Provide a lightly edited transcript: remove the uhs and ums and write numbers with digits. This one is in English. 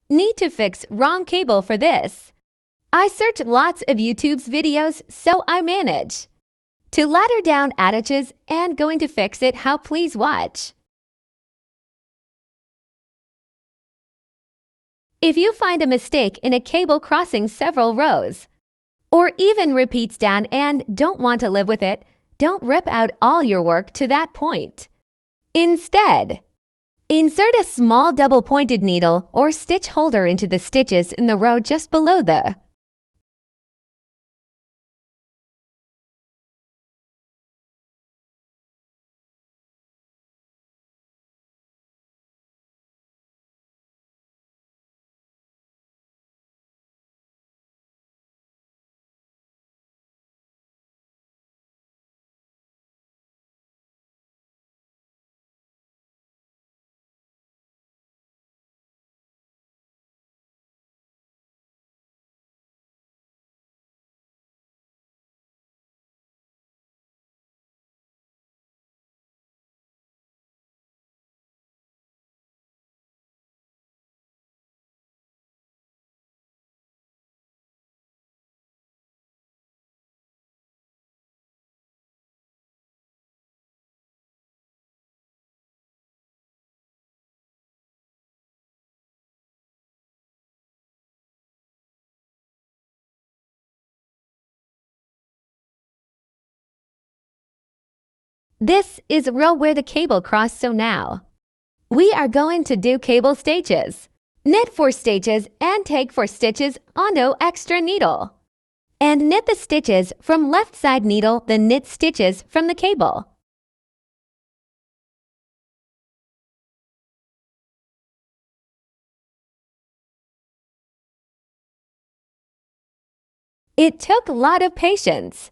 Need to fix wrong cable for this. I search lots of YouTube's videos, so I manage to ladder down outages and going to fix it. How please watch. If you find a mistake in a cable crossing several rows, or even repeats down and don't want to live with it, don't rip out all your work to that point. Instead, insert a small double-pointed needle or stitch holder into the stitches in the row just below the This is row where the cable crossed. So now we are going to do cable stitches. Knit 4 stitches and take 4 stitches onto extra needle. And knit the stitches from left side needle, then knit stitches from the cable. It took a lot of patience.